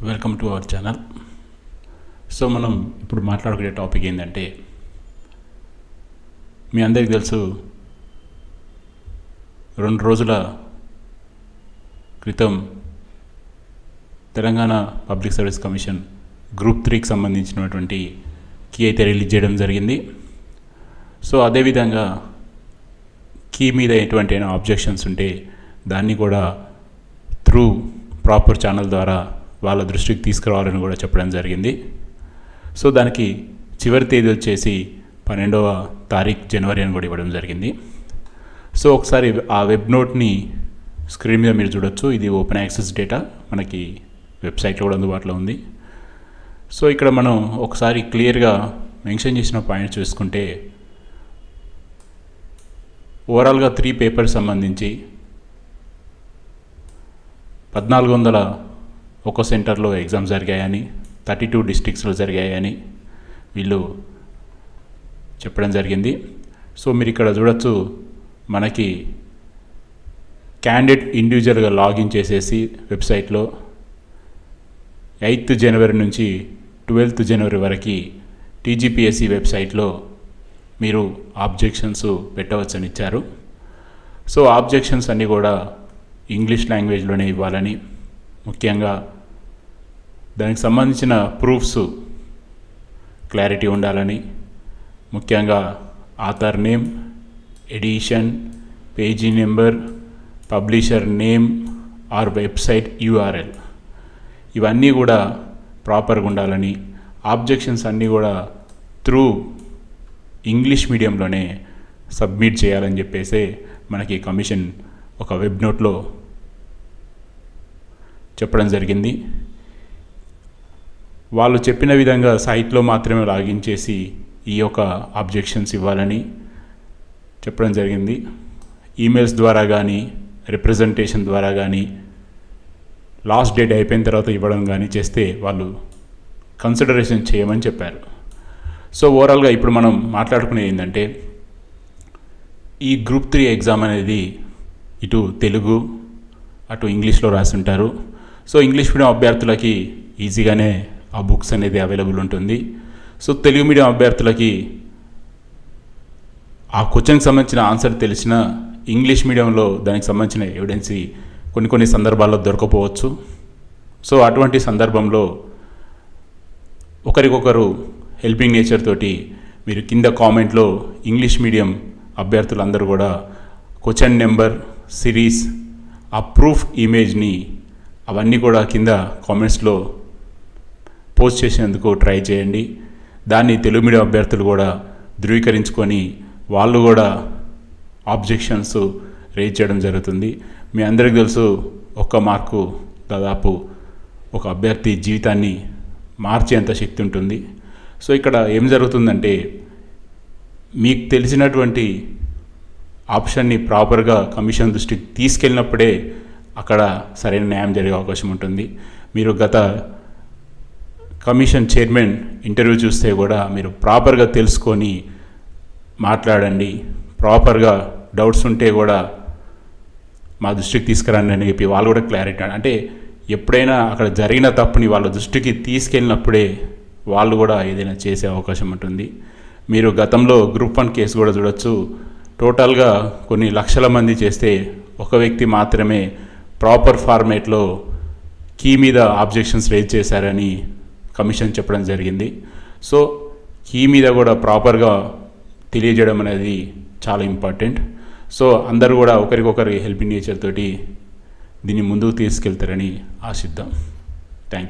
Welcome to our channel. So మనం ఇప్పుడు మాట్లాడుకునే టాపిక్ ఏంటంటే, మీ అందరికీ తెలుసు 2 రోజుల క్రితం Telangana public service commission group 3కి సంబంధించినటువంటి కీ అయితే రిలీజ్ చేయడం జరిగింది. సో అదేవిధంగా కీ మీద ఎటువంటి ఆబ్జెక్షన్స్ ఉంటే దాన్ని కూడా త్రూ ప్రాపర్ ఛానల్ ద్వారా వాళ్ళ దృష్టికి తీసుకురావాలని కూడా చెప్పడం జరిగింది. సో దానికి చివరి తేదీ వచ్చేసి 12వ తారీఖు జనవరి అని కూడా ఇవ్వడం జరిగింది. సో ఒకసారి ఆ వెబ్ నోట్ని స్క్రీన్ మీద మీరు చూడొచ్చు. ఇది ఓపెన్ యాక్సెస్ డేటా, మనకి వెబ్సైట్లో కూడా అందుబాటులో ఉంది. సో ఇక్కడ మనం ఒకసారి క్లియర్గా మెన్షన్ చేసిన పాయింట్ చూసుకుంటే, ఓవరాల్గా 3 పేపర్స్ సంబంధించి 1400 ఒక సెంటర్లో ఎగ్జామ్స్ జరిగాయని, 32 డిస్ట్రిక్ట్స్లో జరిగాయని వీళ్ళు చెప్పడం జరిగింది. సో మీరు ఇక్కడ చూడొచ్చు, మనకి క్యాండిడేట్ ఇండివిజువల్గా లాగిన్ చేసేసి వెబ్సైట్లో 8th జనవరి నుంచి 12th జనవరి వరకు టీజీపీఎస్సీ వెబ్సైట్లో మీరు ఆబ్జెక్షన్స్ పెట్టవచ్చని ఇచ్చారు. సో ఆబ్జెక్షన్స్ అన్నీ కూడా ఇంగ్లీష్ లాంగ్వేజ్లోనే ఇవ్వాలని, ముఖ్యంగా దానికి సంబంధించిన ప్రూఫ్స్ క్లారిటీ ఉండాలని, ముఖ్యంగా author name, edition, page number, publisher name or website URL ఇవన్నీ కూడా ప్రాపర్గా ఉండాలని, ఆబ్జెక్షన్స్ అన్నీ కూడా త్రూ ఇంగ్లీష్ మీడియంలోనే సబ్మిట్ చేయాలని చెప్పేసి మనకి కమిషన్ ఒక వెబ్ నోట్లో చెప్పడం జరిగింది. వాళ్ళు చెప్పిన విధంగా సైట్లో మాత్రమే లాగిన్ చేసి ఈ యొక్క ఆబ్జెక్షన్స్ ఇవ్వాలని చెప్పడం జరిగింది. ఈమెయిల్స్ ద్వారా కానీ, రిప్రజెంటేషన్ ద్వారా కానీ, లాస్ట్ డేట్ అయిపోయిన తర్వాత ఇవ్వడం కానీ చేస్తే వాళ్ళు కన్సిడరేషన్ చేయమని చెప్పారు. సో ఓవరాల్గా ఇప్పుడు మనం మాట్లాడుకునేది ఏంటంటే, ఈ గ్రూప్ 3 ఎగ్జామ్ అనేది ఇటు తెలుగు అటు ఇంగ్లీష్లో రాసి ఉంటారు. సో ఇంగ్లీష్ మీడియం అభ్యర్థులకి ఈజీగానే ఆ బుక్స్ అనేది అవైలబుల్ ఉంటుంది. సో తెలుగు మీడియం అభ్యర్థులకి ఆ క్వశ్చన్కి సంబంధించిన ఆన్సర్ తెలిసిన ఇంగ్లీష్ మీడియంలో దానికి సంబంధించిన ఎవిడెన్స్ కొన్ని సందర్భాల్లో దొరకపోవచ్చు. సో అటువంటి సందర్భంలో ఒకరికొకరు హెల్పింగ్ నేచర్ తోటి మీరు కింద కామెంట్లో ఇంగ్లీష్ మీడియం అభ్యర్థులందరూ కూడా క్వశ్చన్ నెంబర్, సిరీస్, ఆ ప్రూఫ్ ఇమేజ్ని అవన్నీ కూడా కింద కామెంట్స్లో పోస్ట్ చేసేందుకు ట్రై చేయండి. దాన్ని తెలుగు మీడియం అభ్యర్థులు కూడా ధృవీకరించుకొని వాళ్ళు కూడా ఆబ్జెక్షన్స్ రేజ్ చేయడం జరుగుతుంది. మీ అందరికీ తెలుసు, 1 మార్కు దాదాపు ఒక అభ్యర్థి జీవితాన్ని మార్చేంత శక్తి ఉంటుంది. సో ఇక్కడ ఏం జరుగుతుందంటే, మీకు తెలిసినటువంటి ఆప్షన్ని ప్రాపర్గా కమిషన్ దృష్టికి తీసుకెళ్ళినప్పుడే అక్కడ సరైన న్యాయం జరిగే అవకాశం ఉంటుంది. మీరు గత కమిషన్ చైర్మన్ ఇంటర్వ్యూ చూస్తే కూడా మీరు ప్రాపర్గా తెలుసుకొని మాట్లాడండి. ప్రాపర్గా డౌట్స్ ఉంటే కూడా మా దృష్టికి తీసుకురండి అని చెప్పి వాళ్ళు కూడా క్లారిటీ, అంటే ఎప్పుడైనా అక్కడ జరిగిన తప్పుని వాళ్ళ దృష్టికి తీసుకెళ్ళినప్పుడే వాళ్ళు కూడా ఏదైనా చేసే అవకాశం ఉంటుంది. మీరు గతంలో గ్రూప్ 1 కేసు కూడా చూడొచ్చు. టోటల్గా కొన్ని లక్షల మంది చేస్తే ఒక వ్యక్తి మాత్రమే ప్రాపర్ ఫార్మేట్లో కీ మీద ఆబ్జెక్షన్స్ రేజ్ చేశారని కమిషన్ చెప్పడం జరిగింది. సో కీ మీద కూడా ప్రాపర్గా తెలియజేయడం అనేది చాలా ఇంపార్టెంట్. సో అందరూ కూడా ఒకరికొకరి హెల్పింగ్ నేచర్ తోటి దీన్ని ముందుకు తీసుకెళ్తారని ఆశిద్దాం. Thank you.